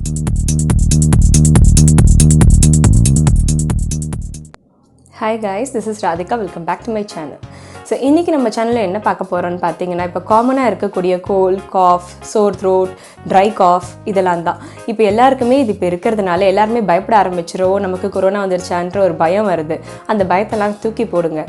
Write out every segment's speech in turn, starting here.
Hi guys, this is Radhika. Welcome back to my channel. So இன்றைக்கி நம்ம சேனலில் என்ன பார்க்க போகிறோன்னு பார்த்தீங்கன்னா, இப்போ காமனாக இருக்கக்கூடிய cold, cough, sore throat, dry cough இதெல்லாம் தான். இப்போ எல்லாருக்குமே இது இப்போ இருக்கிறதுனால எல்லாருமே பயப்பட ஆரம்பிச்சிரும். நமக்கு கொரோனா வந்துருச்சான்ற ஒரு பயம் வருது. அந்த பயத்தெல்லாம் தூக்கி போடுங்க.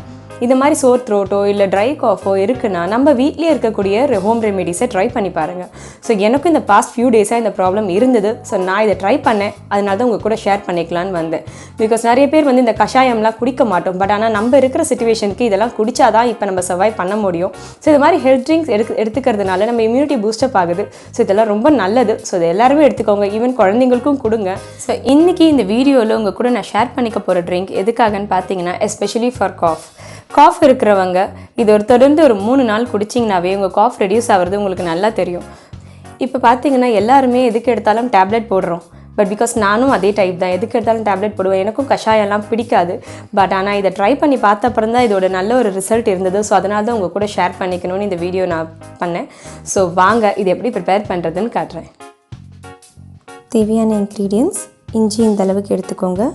இந்த மாதிரி சோர் த்ரோட்டோ இல்லை ட்ரை காஃபோ இருக்குன்னா நம்ம வீட்டிலே இருக்கக்கூடிய ஹோம் ரெமெடிஸை ட்ரை பண்ணி பாருங்கள். ஸோ எனக்கும் இந்த பாஸ்ட் ஃபியூ டேஸாக இந்த ப்ராப்ளம் இருந்தது. ஸோ நான் இதை ட்ரை பண்ணேன். அதனால தான் உங்கள் கூட ஷேர் பண்ணிக்கலான்னு வந்தேன். பிகாஸ் நிறைய பேர் இந்த கஷாயம்லாம் குடிக்க மாட்டோம். பட் ஆனால் நம்ம இருக்கிற சிச்சுவேஷனுக்கு இதெல்லாம் குடித்தாதான் இப்போ நம்ம சர்வைவ் பண்ண முடியும். ஸோ இது மாதிரி ஹெல்த் ட்ரிங்க்ஸ் எடுத்துக்கிறதுனால நம்ம இம்யூனிட்டி பூஸ்டப் ஆகுது. ஸோ இதெல்லாம் ரொம்ப நல்லது. ஸோ இதை எல்லாருமே எடுத்துக்கோங்க. ஈவன் குழந்தைங்களுக்கும் கொடுங்க. ஸோ இன்றைக்கி இந்த வீடியோவில் உங்கள் கூட நான் ஷேர் பண்ணிக்க போகிற ட்ரிங்க் எதுக்காகன்னு பார்த்தீங்கன்னா, எஸ்பெஷலி ஃபார் காஃப் இருக்கிறவங்க இது தொடர்ந்து ஒரு 3 நாள் குடிச்சிங்கனாவே உங்கள் காஃப் ரெடியூஸ் ஆகிறது உங்களுக்கு நல்லா தெரியும். இப்போ பார்த்தீங்கன்னா எல்லாருமே எதுக்கு எடுத்தாலும் டேப்லெட் போடுறோம். பட் பிகாஸ் நானும் அதே டைப் தான். எதுக்கு எடுத்தாலும் டேப்லெட் போடுவேன். எனக்கும் கஷாயம்லாம் பிடிக்காது. பட் ஆனால் இதை ட்ரை பண்ணி பார்த்த அப்புறம் தான் இதோட நல்ல ஒரு ரிசல்ட் இருந்தது. ஸோ அதனால தான் உங்கள் கூட ஷேர் பண்ணிக்கணும்னு இந்த வீடியோ நான் பண்ணேன். ஸோ வாங்க இது எப்படி ப்ரிப்பேர் பண்ணுறதுன்னு காட்டுறேன். தேவையான இன்க்ரீடியன்ட்ஸ்: இஞ்சி இந்த அளவுக்கு எடுத்துக்கோங்க,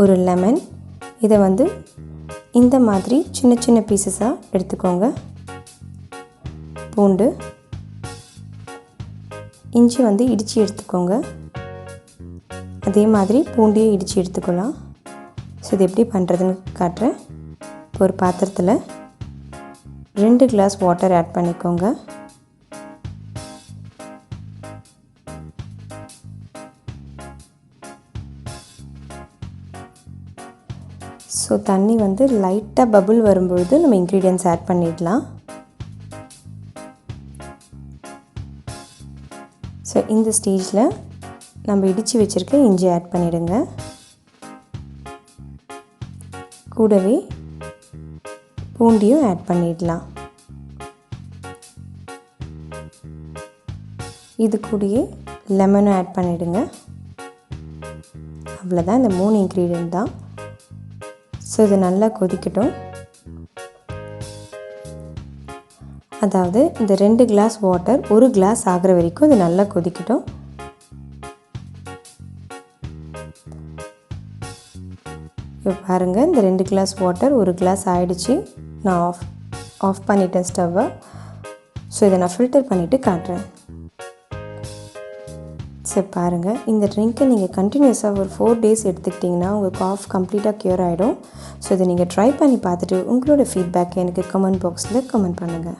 ஒரு லெமன், இதை இந்த மாதிரி சின்ன சின்ன பீசஸாக எடுத்துக்கோங்க, பூண்டு, இஞ்சி இடித்து எடுத்துக்கோங்க, அதே மாதிரி பூண்டையும் இடித்து எடுத்துக்கலாம். ஸோ இது எப்படி பண்ணுறதுன்னு காட்டுறேன். இப்போ ஒரு பாத்திரத்தில் 2 கிளாஸ் வாட்டர் ஆட் பண்ணிக்கோங்க. ஸோ தண்ணி லைட்டாக பபுள் வரும்பொழுது நம்ம இன்க்ரீடியன்ட்ஸ் ஆட் பண்ணிடலாம். ஸோ இந்த ஸ்டேஜில் நம்ம இடித்து வச்சுருக்க இஞ்சி ஆட் பண்ணிவிடுங்க. கூடவே பூண்டியும் ஆட் பண்ணிடலாம். இது கூடயே லெமனும் ஆட் பண்ணிவிடுங்க. அவ்வளோதான், இந்த 3 இன்க்ரீடியன்ட் தான். ஸோ இது நல்லா கொதிக்கட்டும். அதாவது இந்த 2 கிளாஸ் வாட்டர் 1 கிளாஸ் ஆகிற வரைக்கும் இது நல்லா கொதிக்கட்டும். இப்போ பாருங்கள், இந்த 2 கிளாஸ் வாட்டர் 1 கிளாஸ் ஆகிடுச்சு. நான் ஆஃப் பண்ணிட்டேன் ஸ்டவ்வை. ஸோ இதை நான் ஃபில்டர் பண்ணிவிட்டு காட்டுறேன். சரி பாருங்கள், இந்த ட்ரிங்க்கை நீங்கள் கண்டினியூஸாக ஒரு 4 டேஸ் எடுத்துக்கிட்டிங்கன்னா உங்கள் காஃப் கம்ப்ளீட்டாக க்யூர் ஆகிடும். ஸோ இதை நீங்கள் ட்ரை பண்ணி பார்த்துட்டு உங்களோட ஃபீட்பேக்கை எனக்கு கமெண்ட் பாக்ஸில் கமெண்ட் பண்ணுங்கள்.